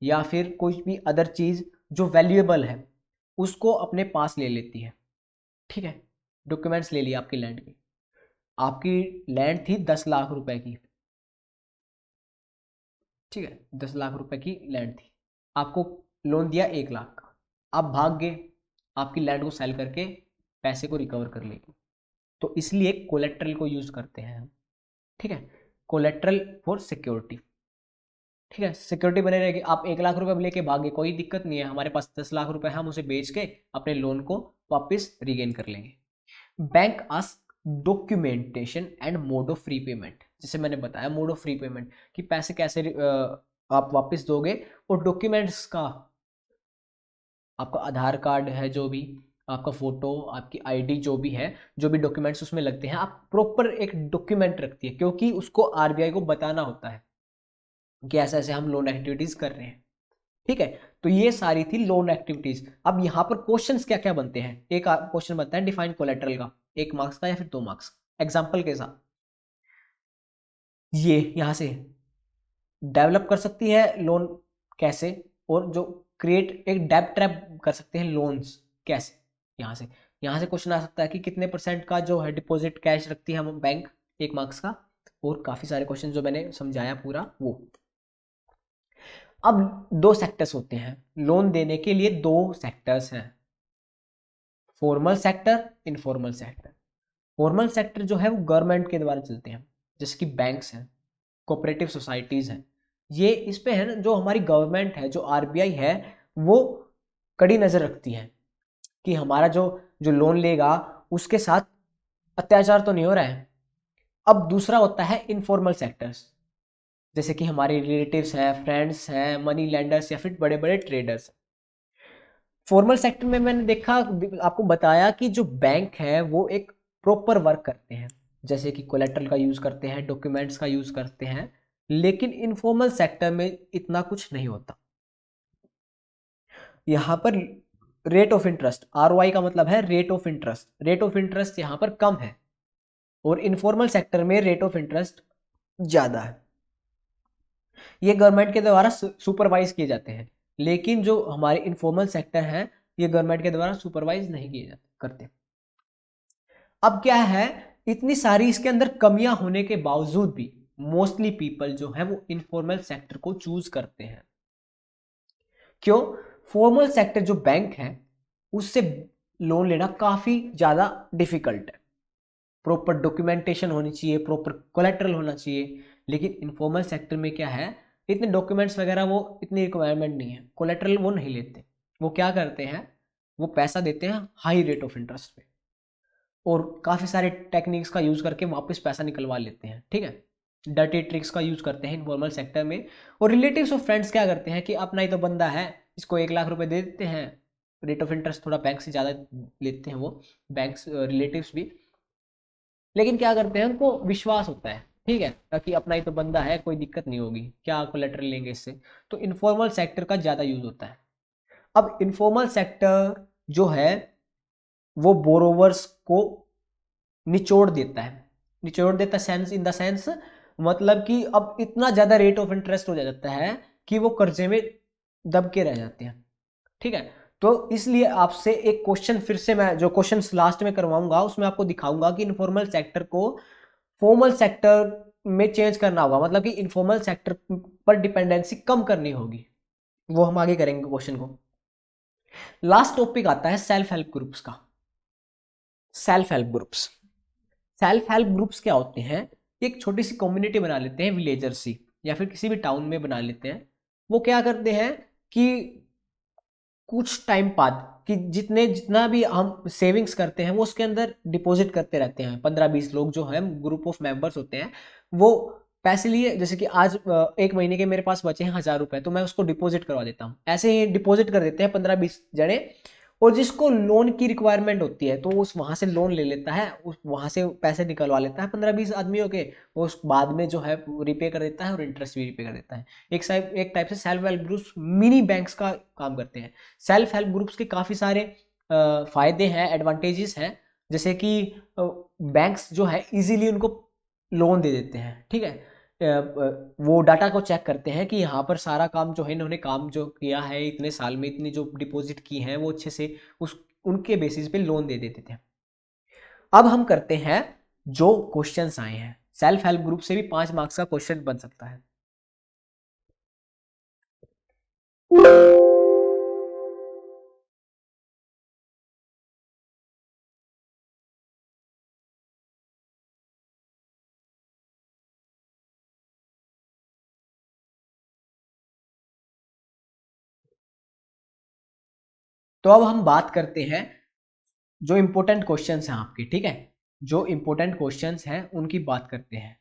S1: या फिर कोई भी अदर चीज जो वैल्यूएबल है उसको अपने पास ले लेती है, ठीक है। डॉक्यूमेंट्स ले लिया आपकी लैंड की, आपकी लैंड थी 10 लाख रुपए की, ठीक है, 10 लाख रुपए की लैंड थी, आपको लोन दिया 1 लाख का, आप भाग गए, आपकी लैंड को सेल करके पैसे को रिकवर कर लेंगे। तो इसलिए कोलेट्रल को यूज करते हैं हम, ठीक है, कोलेट्रल फॉर सिक्योरिटी, ठीक है, सिक्योरिटी बने रहेगी। आप 1 लाख रुपए लेके भागे, कोई दिक्कत नहीं है, हमारे पास 10 लाख रुपए, हम उसे बेच के अपने लोन को वापस रिगेन कर लेंगे। Bank ask documentation and mode of free payment, जैसे मैंने बताया मोड ऑफ फ्री पेमेंट कि पैसे कैसे आप वापस दोगे, और डॉक्यूमेंट्स का, आपका आधार कार्ड है, जो भी आपका फोटो, आपकी आईडी, जो भी है, जो भी डॉक्यूमेंट्स उसमें लगते हैं, आप प्रॉपर एक डॉक्यूमेंट रखती है, क्योंकि उसको आरबीआई को बताना होता है कि ऐसे ऐसे हम लोन एक्टिविटीज कर रहे हैं, ठीक है। तो ये सारी थी लोन एक्टिविटीज। अब यहाँ पर क्वेश्चंस क्या क्या बनते हैं? एक क्वेश्चन बनता है डिफाइन कोलेट्रल का, 1 मार्क्स का या फिर 2 मार्क्स, एग्जाम्पल के साथ। ये यहाँ से डेवलप कर सकती है लोन कैसे, और जो क्रिएट एक डेब्ट ट्रैप कर सकते हैं लोन्स कैसे, यहाँ से क्वेश्चन आ सकता है कि कितने % का जो है डिपॉजिट कैश रखती है हम बैंक, 1 मार्क्स का, और काफी सारे क्वेश्चन जो मैंने समझाया पूरा वो। अब 2 सेक्टर्स होते हैं लोन देने के लिए, 2 सेक्टर्स हैं, formal sector, informal sector. Formal sector जो है वो गवर्नमेंट के द्वारा चलते हैं, जैसे कि बैंक्स हैं, कोऑपरेटिव सोसाइटीज हैं, ये इस पे है ना, जो हमारी गवर्नमेंट है, जो आरबीआई है, वो कड़ी नजर रखती है कि हमारा जो जो लोन लेगा उसके साथ अत्याचार तो नहीं हो रहा है। अब दूसरा होता है इनफॉर्मल सेक्टर्स, जैसे कि हमारे रिलेटिव्स हैं, फ्रेंड्स हैं, मनी लेंडर्स, या फिर बड़े बड़े ट्रेडर्स। फॉर्मल सेक्टर में मैंने देखा, आपको बताया कि जो बैंक है वो एक प्रॉपर वर्क करते हैं, जैसे कि कोलेट्रल का यूज करते हैं, डॉक्यूमेंट्स का यूज करते हैं, लेकिन इनफॉर्मल सेक्टर में इतना कुछ नहीं होता। यहाँ पर रेट ऑफ इंटरेस्ट, आरओआई का मतलब है rate of interest, rate of interest यहाँ पर कम है, और इनफॉर्मल सेक्टर में रेट ऑफ इंटरेस्ट ज्यादा है। ये गवर्नमेंट के द्वारा सुपरवाइज किए जाते हैं, लेकिन जो हमारे इनफॉर्मल सेक्टर है ये गवर्नमेंट के द्वारा सुपरवाइज नहीं किए जाते करते। अब क्या है, इतनी सारी इसके अंदर कमियां होने के बावजूद भी मोस्टली पीपल जो है वो इनफॉर्मल सेक्टर को चूज करते हैं। क्यों? फॉर्मल सेक्टर जो बैंक है उससे लोन लेना काफी ज्यादा डिफिकल्ट है, प्रॉपर डॉक्यूमेंटेशन होनी चाहिए, प्रॉपर कोलेट्रल होना चाहिए। लेकिन इनफॉर्मल सेक्टर में क्या है, इतने डॉक्यूमेंट्स वगैरह वो इतनी रिक्वायरमेंट नहीं है, कोलेट्रल वो नहीं लेते। वो क्या करते हैं, वो पैसा देते हैं हाई रेट ऑफ इंटरेस्ट पे, और काफ़ी सारे टेक्निक्स का यूज़ करके वापस पैसा निकलवा लेते हैं, ठीक है। डर्टी ट्रिक्स का यूज़ करते हैं इनफॉर्मल सेक्टर में। और रिलेटिव्स और फ्रेंड्स क्या करते हैं कि अपना ही तो बंदा है, इसको 1 लाख रुपए दे देते हैं, रेट ऑफ इंटरेस्ट थोड़ा बैंक से ज़्यादा लेते हैं वो बैंक्स, रिलेटिव्स भी। लेकिन क्या करते हैं, उनको विश्वास होता है, ठीक है, ताकि अपना ही तो बंदा है, कोई दिक्कत नहीं होगी, क्या कोलेटरल लेंगे इससे। तो इनफॉर्मल सेक्टर का ज़्यादा यूज़ होता है। अब इनफॉर्मल सेक्टर जो है वो बोरोवर्स को निचोड़ देता है, निचोड़ देता सेंस इन द सेंस, मतलब कि अब इतना ज़्यादा रेट ऑफ इंटरेस्ट हो जाता है कि वो कर्जे में दब के रह जाते हैं, ठीक है। तो इसलिए आपसे एक क्वेश्चन फिर से, मैं जो क्वेश्चन लास्ट में करवाऊंगा उसमें आपको दिखाऊंगा कि इनफॉर्मल सेक्टर को फॉर्मल सेक्टर में चेंज करना होगा, मतलब कि इनफॉर्मल सेक्टर पर डिपेंडेंसी कम करनी होगी, वो हम आगे करेंगे क्वेश्चन को। लास्ट टॉपिक आता है सेल्फ हेल्प ग्रुप्स का। Self help groups, self help groups क्या होते हैं, एक छोटी सी कम्युनिटी बना लेते हैं विलेजर्स सी, या फिर किसी भी टाउन में बना लेते हैं। वो क्या करते हैं कि कुछ टाइम बाद कि जितना भी हम सेविंग्स करते हैं वो उसके अंदर डिपॉजिट करते रहते हैं। 15-20 लोग जो है ग्रुप ऑफ मेंबर्स होते हैं, वो पैसे लिए, जैसे कि आज एक महीने के मेरे पास बचे हैं 1000 रुपए, तो मैं उसको डिपॉजिट करवा देता हूँ। ऐसे ही डिपॉजिट कर देते हैं 15-20 जने, और जिसको लोन की रिक्वायरमेंट होती है तो उस वहां से लोन ले लेता है, उस वहां से पैसे निकलवा लेता है 15-20 आदमियों के, वो उस बाद में जो है रिपे कर देता है और इंटरेस्ट भी रिपे कर देता है। एक टाइप से self help groups mini banks का काम करते हैं। सेल्फ हेल्प ग्रुप्स के काफ़ी सारे फायदे हैं, एडवांटेजेस हैं, जैसे कि बैंक्स जो है इजीली उनको लोन दे देते हैं। ठीक है, वो डाटा को चेक करते हैं कि यहाँ पर सारा काम जो है, इन्होंने काम जो किया है इतने साल में, इतनी जो डिपॉजिट की है वो अच्छे से उस उनके बेसिस पे लोन दे देते थे। अब हम करते हैं जो क्वेश्चंस आए हैं। सेल्फ हेल्प ग्रुप से भी 5 मार्क्स का क्वेश्चन बन सकता है। तो अब हम बात करते हैं जो इंपॉर्टेंट क्वेश्चंस हैं आपके। ठीक है, जो इंपॉर्टेंट क्वेश्चंस हैं उनकी बात करते हैं।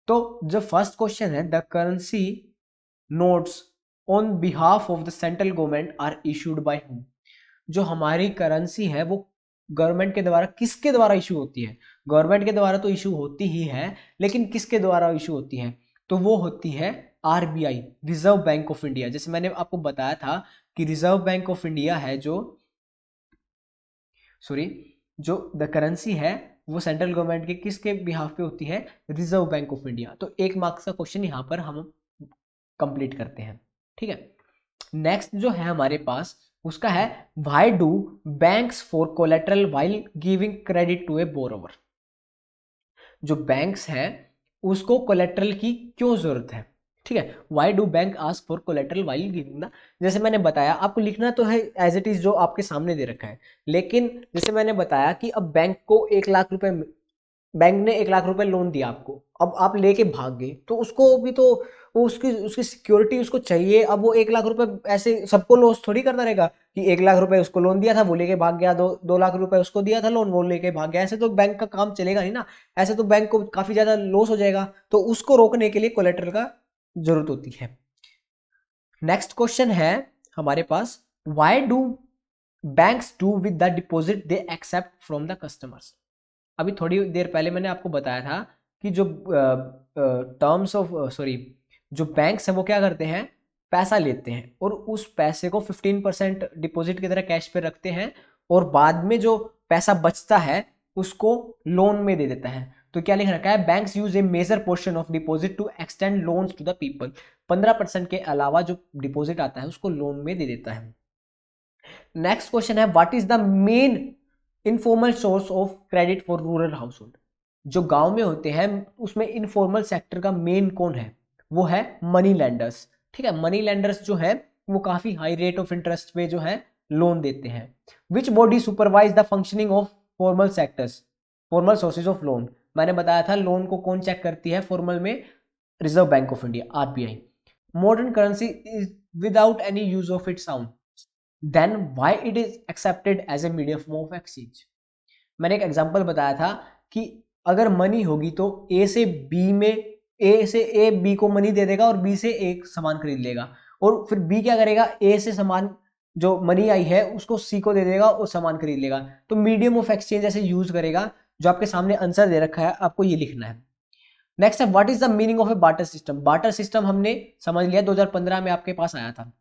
S1: तो जो फर्स्ट क्वेश्चन है, the currency notes on behalf of the central government are issued by whom. जो हमारी करेंसी है वो गवर्नमेंट के द्वारा, किसके द्वारा इशू होती है? गवर्नमेंट के द्वारा तो इशू होती ही है, लेकिन किसके द्वारा इशू होती है? तो वो होती है RBI, reserve bank of India. जैसे मैंने आपको बताया था कि रिजर्व बैंक ऑफ इंडिया है जो द करेंसी है वो सेंट्रल गवर्नमेंट के किसके बिहाफ पे होती है? Reserve bank of India. तो 1 मार्क्स का क्वेश्चन यहां पर हम कंप्लीट करते हैं। ठीक है, नेक्स्ट जो है हमारे पास उसका है, why do banks for collateral while giving credit to a borrower. जो बैंक्स हैं उसको कोलेटरल की क्यों जरूरत है? ठीक है, why do bank ask for collateral while giving the, जैसे मैंने बताया आपको लिखना तो है एज इट इज जो आपके सामने दे रखा है, लेकिन जैसे मैंने बताया कि अब बैंक को 1 लाख रुपए, बैंक ने 1 लाख रुपए लोन दिया आपको, अब आप लेके भाग गए तो उसको भी तो वो उसकी उसकी सिक्योरिटी उसको चाहिए। अब वो 1 लाख रुपए ऐसे सबको लॉस थोड़ी करता रहेगा कि 1 लाख रुपए उसको लोन दिया था वो लेके भाग गया, 2 लाख रुपए उसको दिया था लोन वो लेके भाग गया, ऐसे तो बैंक का काम चलेगा नहीं ना। ऐसे तो बैंक को काफी ज्यादा लॉस हो जाएगा, तो उसको रोकने के लिए कोलेटरल का जरूरत होती है। नेक्स्ट क्वेश्चन है हमारे पास, why do banks do with the deposit they accept from the customers. अभी थोड़ी देर पहले मैंने आपको बताया था कि जो टर्म्स ऑफ सॉरी जो बैंक्स हैं वो क्या करते हैं, पैसा लेते हैं और उस पैसे को 15% डिपॉजिट की तरह कैश पे रखते हैं, और बाद में जो पैसा बचता है उसको लोन में दे देता है। तो क्या लिख रखा है, banks use a major portion of deposit to extend loans to the people. 15% के अलावा जो डिपॉजिट आता है उसको लोन में दे देता है। नेक्स्ट क्वेश्चन है, what is the main informal source of credit for rural house hold. जो गांव में होते हैं उसमें इनफॉर्मल सेक्टर का मेन कौन है? वो है मनी लैंडर्स। ठीक है, मनी लैंडर्स जो है वो काफी हाई रेट ऑफ इंटरेस्ट पे जो है लोन देते हैं। Which body supervise the functioning of formal sectors, formal sources of loan. मैंने बताया था लोन को कौन चेक करती है फॉर्मल में? Reserve bank of India, RBI. Modern currency is without any use of its sound, then why it is accepted as a medium of exchange. मैंने एक एग्जांपल बताया था कि अगर मनी होगी तो ए से ए बी को मनी दे देगा और बी से एक सामान खरीद लेगा, और फिर बी क्या करेगा, ए से सामान जो मनी आई है उसको सी को दे देगा और सामान खरीद लेगा। तो मीडियम ऑफ एक्सचेंज ऐसे यूज करेगा। जो आपके सामने आंसर दे रखा है आपको ये लिखना है। नेक्स्ट है, what is the meaning of A barter system. Barter system हमने समझ लिया, 2015 में आपके पास आया था।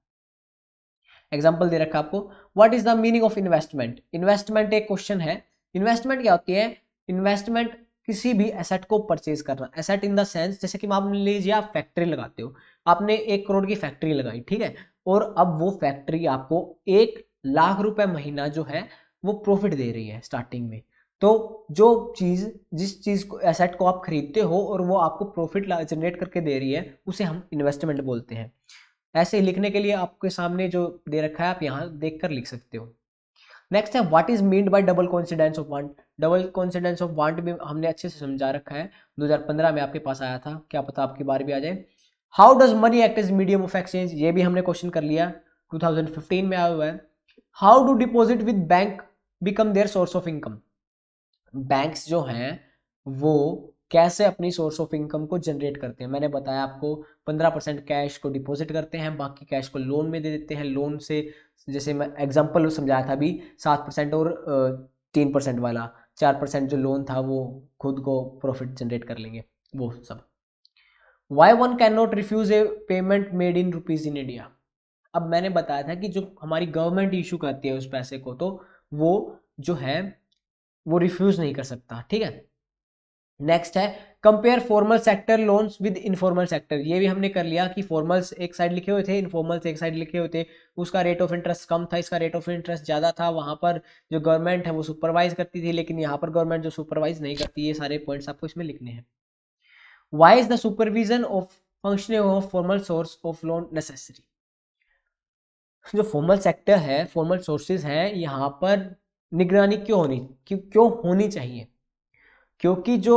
S1: एग्जाम्पल दे रखा है आपको, what is the meaning of investment. Investment एक क्वेश्चन है। इन्वेस्टमेंट क्या होती है? इन्वेस्टमेंट किसी भी एसेट को परचेज करना। एसेट इन द सेंस, जैसे कि मान लीजिए आप फैक्ट्री लगाते हो, आपने 1 करोड़ की फैक्ट्री लगाई, ठीक है, और अब वो फैक्ट्री आपको 1 लाख रुपए महीना जो है वो प्रॉफिट दे रही है स्टार्टिंग में। तो जो चीज जिस चीज को एसेट को आप खरीदते हो और वो आपको प्रॉफिट जनरेट करके दे रही है उसे हम इन्वेस्टमेंट बोलते हैं। ऐसे लिखने के लिए आपके सामने जो दे रखा है आप यहाँ देख कर लिख सकते हो। नेक्स्ट है what is meant by double coincidence of want. Double coincidence of want भी हमने अच्छे से समझा रखा है, 2015 में आपके पास आया था, क्या पता आपकी बार भी आ जाए। How does money act as medium of exchange, ये भी हमने क्वेश्चन कर लिया, 2015 में आया हुआ है। How do deposit with bank become their source of income, banks जो हैं वो कैसे अपनी सोर्स ऑफ इनकम को जनरेट करते हैं। मैंने बताया आपको 15% कैश को डिपॉजिट करते हैं, बाकी कैश को लोन में दे देते हैं। लोन से जैसे मैं एग्जांपल समझाया था अभी 7% और 3% वाला, 4% जो लोन था वो खुद को प्रॉफिट जनरेट कर लेंगे वो सब। Why one can not refuse a payment made in rupees in India. अब मैंने बताया था कि जो हमारी गवर्नमेंट इशू करती है उस पैसे को, तो वो जो है वो रिफ्यूज नहीं कर सकता, ठीक है। नेक्स्ट है compare formal sector loans with informal sector, ये भी हमने कर लिया कि फॉर्मल्स एक साइड लिखे हुए थे, इनफॉर्मल्स एक साइड लिखे हुए थे, उसका रेट ऑफ इंटरेस्ट कम था, इसका रेट ऑफ इंटरेस्ट ज़्यादा था। वहाँ पर जो गवर्नमेंट है वो सुपरवाइज करती थी, लेकिन यहाँ पर गवर्नमेंट जो सुपरवाइज नहीं करती, ये सारे पॉइंट्स आपको इसमें लिखने हैं। Why is the supervision of functioning of formal source of loan necessary, जो फॉर्मल सेक्टर है, फॉर्मल सोर्सेज हैं, यहाँ पर निगरानी क्यों होनी चाहिए, क्योंकि जो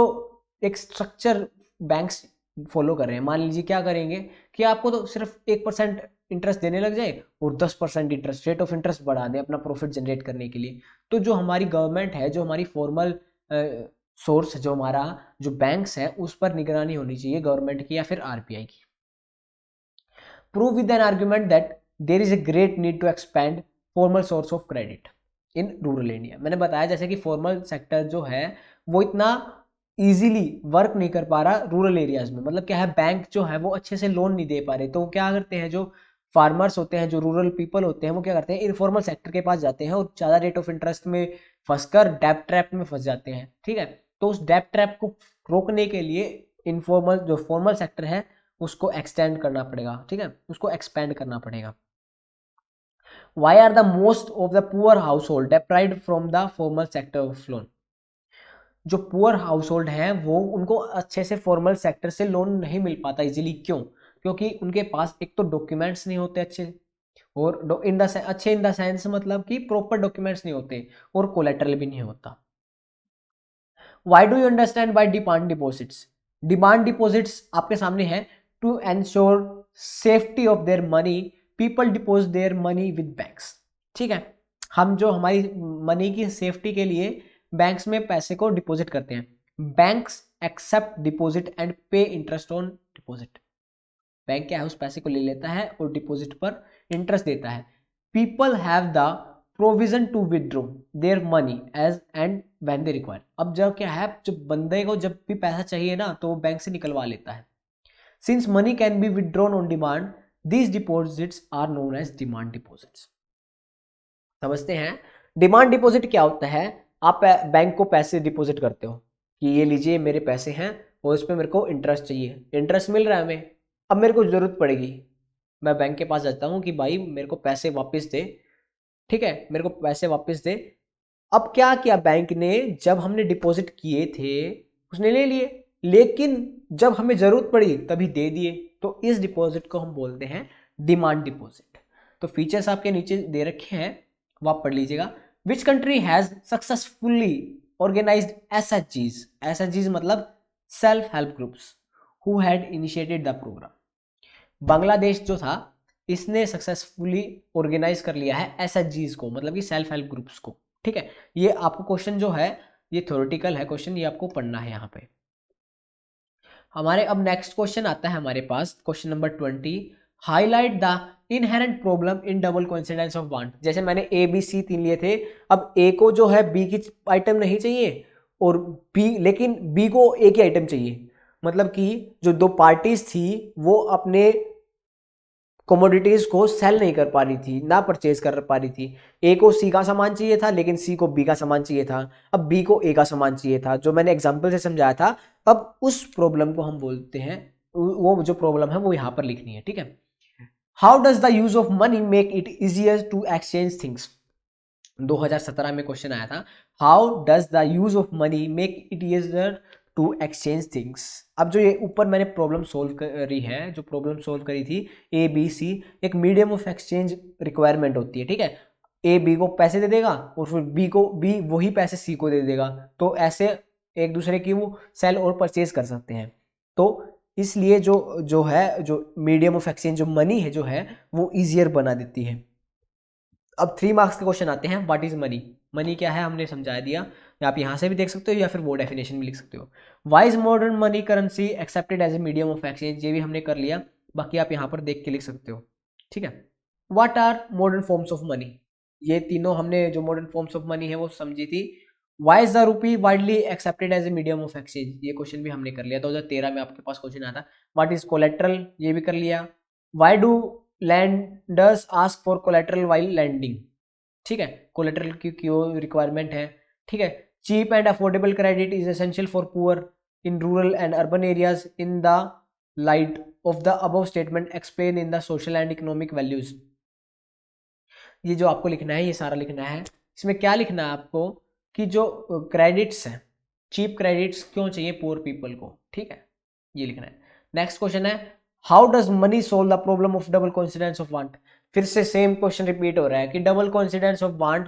S1: एक स्ट्रक्चर बैंक्स फॉलो कर रहे हैं, मान लीजिए क्या करेंगे कि आपको तो सिर्फ 1% इंटरेस्ट देने लग जाए और 10% इंटरेस्ट, रेट ऑफ इंटरेस्ट बढ़ा दें अपना प्रॉफिट जनरेट करने के लिए। तो जो हमारी गवर्नमेंट है, जो हमारी फॉर्मल सोर्स, जो हमारा जो बैंक्स है, उस पर निगरानी होनी चाहिए गवर्नमेंट की या फिर आरबीआई की। Prove with an argument that there is a great need to expand formal source of credit in rural India. मैंने बताया जैसे कि फॉर्मल सेक्टर जो है वो इतना इजीली वर्क नहीं कर पा रहा रूरल एरियाज में, मतलब क्या है, बैंक जो है वो अच्छे से लोन नहीं दे पा रहे, तो क्या करते हैं जो फार्मर्स होते हैं, जो रूरल पीपल होते हैं, वो क्या करते हैं, इनफॉर्मल सेक्टर के पास जाते हैं और ज़्यादा रेट ऑफ इंटरेस्ट में फंसकर डेब्ट ट्रैप में फंस जाते हैं, ठीक है। तो उस डेब्ट ट्रैप को रोकने के लिए इनफॉर्मल जो फॉर्मल सेक्टर है उसको एक्सटेंड करना पड़ेगा, ठीक है, उसको एक्सपेंड करना पड़ेगा। Why are the most of the poor household deprived from the formal sector of loan? जो पुअर हाउस होल्ड हैं वो उनको अच्छे से फॉर्मल सेक्टर से लोन नहीं मिल पाता इजीली, क्यों? क्योंकि उनके पास एक तो डॉक्यूमेंट्स नहीं होते अच्छे, और अच्छे इन द सेंस मतलब कि प्रॉपर डॉक्यूमेंट्स नहीं होते, और कोलेटरल भी नहीं होता। Why do you understand by demand deposits? Demand deposits आपके सामने है, to ensure safety of their money people deposit their money with banks, ठीक है। हम जो हमारी मनी की सेफ्टी के लिए बैंक्स में पैसे को डिपॉजिट करते हैं। बैंक्स एक्सेप्ट डिपॉजिट एंड पे इंटरेस्ट ऑन डिपॉजिट, बैंक क्या है उस पैसे को ले लेता है और डिपॉजिट पर इंटरेस्ट देता है। People have the provision to withdraw their money as and when they require. अब जब क्या है, जब बंदे को जब भी पैसा चाहिए ना तो वो बैंक से निकलवा लेता है। Since money can be withdrawn on demand these deposits are known as demand deposits. समझते हैं डिमांड डिपॉजिट क्या होता है? आप बैंक को पैसे डिपॉजिट करते हो कि ये लीजिए मेरे पैसे हैं और इस पर मेरे को इंटरेस्ट चाहिए, इंटरेस्ट मिल रहा है हमें, अब मेरे को ज़रूरत पड़ेगी, मैं बैंक के पास जाता हूँ कि भाई मेरे को पैसे वापस दे, ठीक है, मेरे को पैसे वापस दे। अब क्या किया बैंक ने, जब हमने डिपॉजिट किए थे उसने ले लिए, लेकिन जब हमें ज़रूरत पड़ी तभी दे दिए, तो इस डिपॉजिट को हम बोलते हैं डिमांड डिपॉजिट। तो फीचर्स आपके नीचे दे रखे हैं, वो आप पढ़ लीजिएगा। Which country has successfully organised एसएचजीज, एसएचजीज मतलब self help groups, who had initiated the programme. Bangladesh जो था इसने सक्सेसफुली ऑर्गेनाइज कर लिया है एसएचजीज को, मतलब कि सेल्फ हेल्प ग्रुप्स को, ठीक है। ये आपको क्वेश्चन जो है ये थ्योरेटिकल है क्वेश्चन, ये आपको पढ़ना है यहाँ पे। हमारे अब नेक्स्ट क्वेश्चन आता है हमारे पास, question number 20, highlight the inherent problem in double coincidence of want. जैसे मैंने ए बी सी 3 लिए थे, अब ए को जो है बी की आइटम नहीं चाहिए और बी, लेकिन बी को ए की आइटम चाहिए, मतलब कि जो दो पार्टीज थी वो अपने कमोडिटीज को सेल नहीं कर पा रही थी, ना परचेज कर पा रही थी। ए को सी का सामान चाहिए था लेकिन सी को बी का सामान चाहिए था, अब बी को ए का सामान चाहिए था, जो मैंने एग्जांपल से समझाया था। अब उस प्रॉब्लम को हम बोलते हैं, वो जो प्रॉब्लम है वो यहाँ पर लिखनी है, ठीक है। How does the use of money make it easier to exchange things? 2017 में क्वेश्चन आया था, how does the use of money make it easier to exchange things. अब जो ये ऊपर मैंने प्रॉब्लम सोल्व करी है, जो प्रॉब्लम सोल्व करी थी ए बी सी, एक मीडियम ऑफ एक्सचेंज रिक्वायरमेंट होती है, ठीक है। ए बी को पैसे दे देगा और फिर बी वही पैसे सी को दे देगा, तो ऐसे एक दूसरे की वो सेल और परचेज कर सकते हैं। तो इसलिए जो मीडियम ऑफ एक्सचेंज जो मनी है जो है वो इजियर बना देती है। अब 3 मार्क्स के क्वेश्चन आते हैं। What is money? मनी क्या है हमने समझा दिया, आप यहाँ से भी देख सकते हो या फिर वो डेफिनेशन भी लिख सकते हो। Why is modern money currency accepted as a medium of exchange, ये भी हमने कर लिया, बाकी आप यहाँ पर देख के लिख सकते हो, ठीक है। What are modern forms of money, ये तीनों हमने जो मॉडर्न फॉर्म्स ऑफ मनी है वो समझी थी। Why is the rupee widely accepted as a medium of exchange, ये क्वेश्चन भी हमने कर लिया, 2013 में आपके पास क्वेश्चन आया था। व्हाट इज कोलेट्रल, ये भी कर लिया। Why do lenders ask for collateral while lending, ठीक है, कोलेट्रल की क्यों रिक्वायरमेंट है, ठीक है। Cheap and affordable credit is essential for poor in rural and urban areas in the light of the above statement explain in the social and economic values. ये जो आपको लिखना है ये सारा लिखना है। इसमें क्या लिखना है आपको कि जो क्रेडिट्स हैं, चीप क्रेडिट्स क्यों चाहिए पुअर पीपल को, ठीक है, ये लिखना है। नेक्स्ट क्वेश्चन है how does money solve the problem of double coincidence of want. फिर से सेम क्वेश्चन रिपीट हो रहा है कि डबल कॉन्सिडेंस ऑफ वांट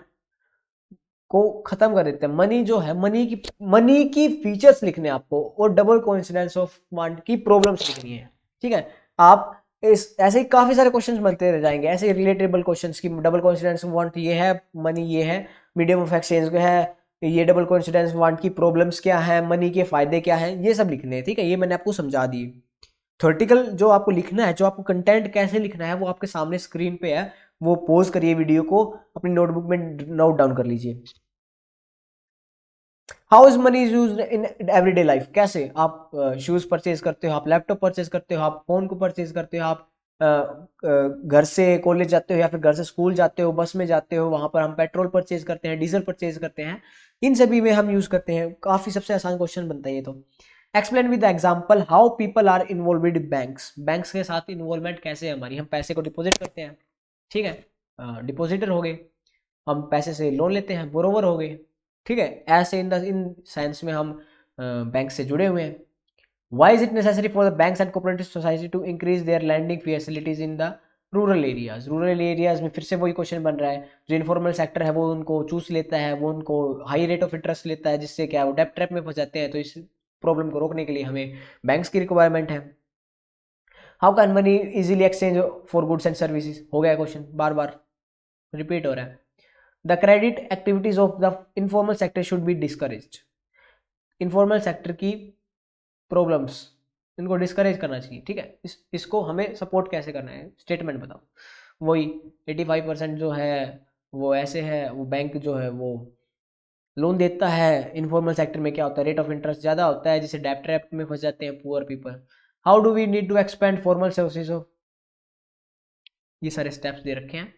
S1: को खत्म कर देते हैं। मनी जो है मनी की फीचर्स लिखने हैं आपको और डबल कॉन्सिडेंस ऑफ वांट की प्रॉब्लम्स लिखनी है, ठीक है। आप इस ऐसे ही काफी सारे क्वेश्चंस बनते रह जाएंगे, ऐसे रिलेटेबल क्वेश्चंस की डबल कॉन्सिडेंस ऑफ वांट ये है, मनी ये है, मीडियम ऑफ एक्सचेंज है, ये डबल कॉन्सिडेंस वांट की प्रॉब्लम्स क्या है, मनी के फायदे क्या है, ये सब लिखने हैं, ठीक है। ये मैंने आपको समझा दी। थ्योरेटिकल जो आपको लिखना है, जो आपको कंटेंट कैसे लिखना है वो आपके सामने स्क्रीन पे है, वो पॉज करिए वीडियो को, अपनी नोटबुक में नोट डाउन कर लीजिए। How is money use in everyday life, कैसे आप शूज परचेज करते हो, आप लैपटॉप परचेज करते हो, आप फोन को परचेज करते हो, आप घर से कॉलेज जाते हो या फिर घर से स्कूल जाते हो, बस में जाते हो, वहां पर हम पेट्रोल परचेज करते हैं, डीजल परचेज करते हैं, इन सभी में हम यूज करते हैं। काफी सबसे आसान क्वेश्चन बनता है ये तो। Explain with example how people are involve with banks, banks के साथ इन्वॉल्वमेंट कैसे है हमारी, हम पैसे को डिपॉजिट करते हैं, ठीक है, डिपॉजिटर हो गए, हम पैसे से लोन लेते हैं, बोरोवर हो गए, ठीक है। ऐसे इन सेंस में हम बैंक से जुड़े हुए हैं। Why is it necessary for the banks and cooperative society to increase their lending facilities in the rural areas, rural areas में फिर से वही क्वेश्चन बन रहा है, जो इन्फॉर्मल सेक्टर है वो उनको चूस लेता है, वो उनको हाई रेट ऑफ इंटरेस्ट लेता है, जिससे क्या वो डेप्ट ट्रैप में फंस जाते हैं। तो इस प्रॉब्लम को रोकने के लिए हमें बैंक्स की रिक्वायरमेंट है। How can money easily exchange for goods and services, हो गया क्वेश्चन, बार बार रिपीट हो रहा है। The credit activities of the informal sector should be discouraged, informal sector की प्रॉब्लम्स इनको डिस्करेज करना चाहिए, ठीक है। इसको हमें सपोर्ट कैसे करना है, स्टेटमेंट बताओ। वही 85% जो है वो ऐसे है, वो बैंक जो है वो लोन देता है, इनफॉर्मल सेक्टर में क्या होता है, रेट ऑफ इंटरेस्ट ज़्यादा होता है, जिससे डेब्ट ट्रैप में फंस जाते हैं poor people. How do we need to expand formal sources of, ये सारे स्टेप्स दे रखे हैं,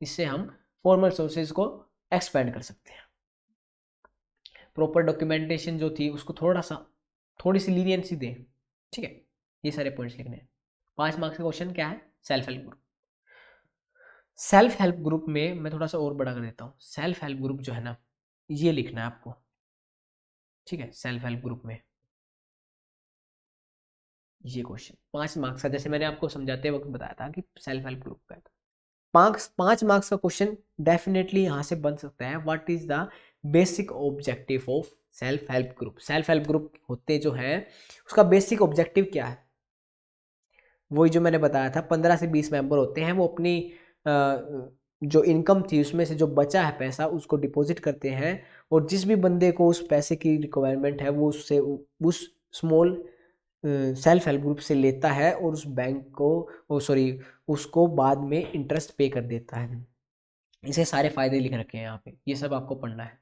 S1: इससे हम फॉर्मल सोर्सेज को एक्सपेंड कर सकते हैं। प्रॉपर डॉक्यूमेंटेशन जो थी उसको थोड़ी सी लीनियंसी दें, ठीक है। ये सारे पॉइंट्स लिखने हैं। 5 मार्क्स का क्वेश्चन क्या है, self help group. Self help group में मैं थोड़ा सा और बड़ा कर देता हूँ, सेल्फ हेल्प ग्रुप जो है ना ये लिखना है आपको, ठीक है। सेल्फ हेल्प ग्रुप में ये क्वेश्चन 5 मार्क्स का, जैसे मैंने आपको समझाते वक्त बताया था कि सेल्फ हेल्प ग्रुप का 5 मार्क्स का क्वेश्चन डेफिनेटली यहाँ से बन सकता है। What is the basic objective of self help group, self help group होते जो है उसका बेसिक ऑब्जेक्टिव क्या है, वही जो मैंने बताया था, 15 से 20 मेंबर होते हैं, वो अपनी जो इनकम थी उसमें से जो बचा है पैसा उसको डिपॉजिट करते हैं, और जिस भी बंदे को उस पैसे की रिक्वायरमेंट है वो उससे उस स्मॉल सेल्फ हेल्प ग्रुप से लेता है और उस बैंक को सॉरी उसको बाद में इंटरेस्ट पे कर देता है। इसे सारे फायदे लिख रखे हैं यहाँ पे, ये सब आपको पढ़ना है,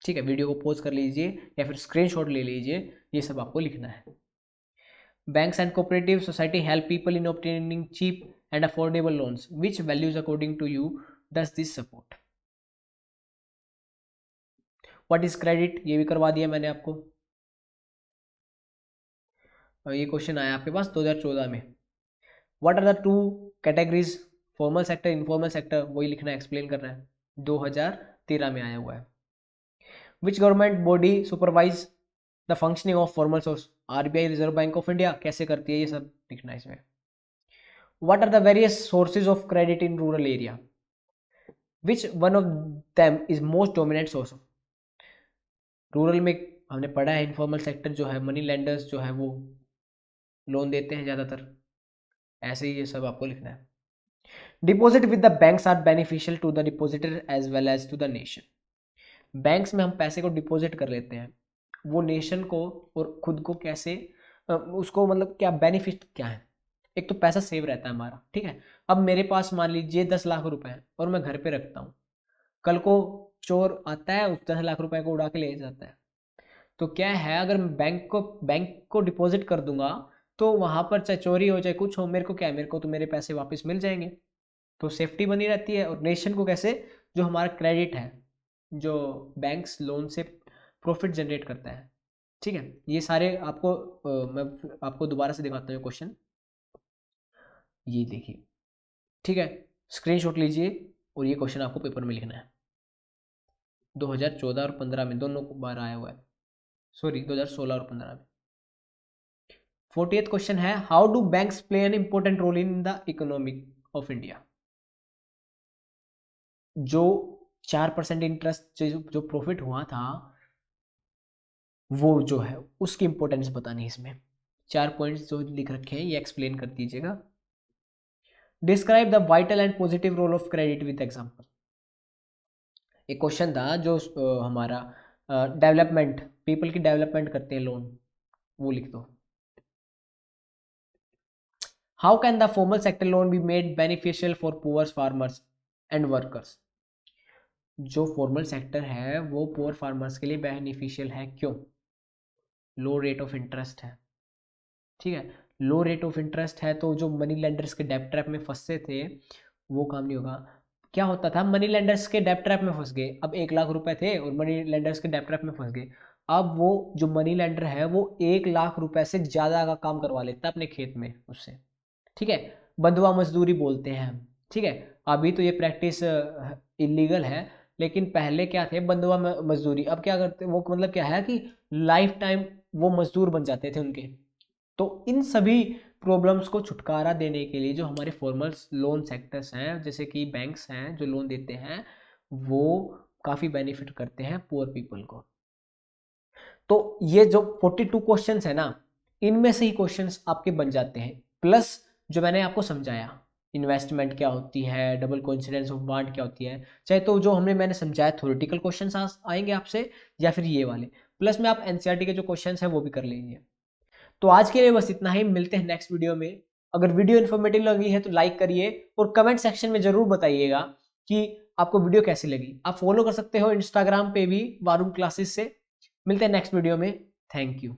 S1: ठीक है। वीडियो को पॉज कर लीजिए या फिर स्क्रीनशॉट ले लीजिए, ये सब आपको लिखना है। Banks and cooperative society help people in obtaining cheap and affordable loans. Which values according to you does this support? What is credit? ये भी करवा दिया मैंने आपको, और ये क्वेश्चन आया आपके पास 2014 में। What are the two categories? Formal sector, informal sector, वही लिखना है, एक्सप्लेन करना है, 2013 में आया हुआ है। Which government body supervise the functioning of formal source, RBI reserve bank of India कैसे करती है, ये सब लिखना है इसमें। What are the various sources of credit in rural area, which one of them is most dominant source of. Rural में हमने पढ़ा है इनफॉर्मल सेक्टर जो है, मनी लेंडर्स जो है वो लोन देते हैं ज़्यादातर। ऐसे ही ये सब आपको लिखना है। Deposit with the banks are beneficial to the depositor as well as to the nation. Banks में हम पैसे को डिपॉजिट कर लेते हैं, वो नेशन को और खुद को कैसे उसको मतलब क्या बेनिफिट क्या है। एक तो पैसा सेव रहता है हमारा, ठीक है। अब मेरे पास मान लीजिए 10 लाख रुपए हैं और मैं घर पे रखता हूँ, कल को चोर आता है उस 10 लाख रुपए को उड़ा के ले जाता है, तो क्या है अगर मैं बैंक को डिपॉजिट कर दूंगा तो वहां पर चाहे चोरी हो चाहे कुछ हो, मेरे को क्या है, मेरे को तो मेरे पैसे वापस मिल जाएंगे, तो सेफ्टी बनी रहती है। और नेशन को कैसे, जो हमारा क्रेडिट है, जो बैंक्स लोन से प्रॉफिट जनरेट करता है, ठीक है। ये सारे आपको मैं आपको दोबारा से दिखाता हूँ क्वेश्चन, ये देखिए, ठीक है। स्क्रीनशॉट लीजिए और ये क्वेश्चन आपको पेपर में लिखना है। 2014 और 15 में दोनों बार आया हुआ है, सॉरी 2016 और 15 में। 40th क्वेश्चन है, how do banks play an important role in the economy of India. जो 4% इंटरेस्ट जो प्रॉफिट हुआ था, वो जो है उसकी इंपॉर्टेंस बतानी है इसमें। 4 पॉइंट्स जो लिख रखे हैं ये एक्सप्लेन कर दीजिएगा। Describe the vital and positive role of credit with example. एक क्वेश्चन था जो हमारा डेवलपमेंट, पीपल की डेवलपमेंट करते हैं लोन, वो लिख दो। How can the formal sector loan be made beneficial for poor farmers and workers. जो फॉर्मल सेक्टर है वो पुअर फार्मर्स के लिए बेनिफिशियल है, क्यों? लो रेट ऑफ इंटरेस्ट है, ठीक है। लो रेट ऑफ इंटरेस्ट है तो जो मनी लेंडर्स के डेब्ट ट्रैप में फंसे थे वो काम नहीं होगा। क्या होता था, मनी लेंडर्स के डेब्ट ट्रैप में फंस गए, अब 1 लाख रुपए थे और मनी लेंडर्स के डेब्ट ट्रैप में फंस गए। अब वो जो मनी लेंडर है वो 1 लाख रुपए से ज़्यादा का काम करवा लेता है अपने खेत में उससे, ठीक है। बंधुआ मजदूरी बोलते हैं हम, ठीक है। अभी तो ये प्रैक्टिस इलीगल है, लेकिन पहले क्या थे, बंधुआ मजदूरी। अब क्या करते वो मतलब क्या है कि लाइफ टाइम वो मजदूर बन जाते थे उनके। तो इन सभी प्रॉब्लम्स को छुटकारा देने के लिए जो हमारे फॉर्मल लोन सेक्टर्स हैं, जैसे कि बैंक्स हैं जो लोन देते हैं, वो काफ़ी बेनिफिट करते हैं पुअर पीपल को। तो ये जो 42 क्वेश्चंस है ना, इनमें से ही क्वेश्चंस आपके बन जाते हैं, प्लस जो मैंने आपको समझाया, इन्वेस्टमेंट क्या होती है, डबल कोइंसिडेंस ऑफ वांट क्या होती है, चाहे तो जो मैंने समझाया थ्योरेटिकल क्वेश्चंस आएंगे आपसे, या फिर ये वाले, प्लस में आप एनसीईआरटी के जो क्वेश्चंस हैं वो भी कर लीजिए। तो आज के लिए बस इतना ही, मिलते हैं नेक्स्ट वीडियो में। अगर वीडियो इन्फॉर्मेटिव लगी है तो लाइक करिए और कमेंट सेक्शन में जरूर बताइएगा कि आपको वीडियो कैसी लगी। आप फॉलो कर सकते हो इंस्टाग्राम पे भी वारुण क्लासेस से। मिलते हैं नेक्स्ट वीडियो में, थैंक यू।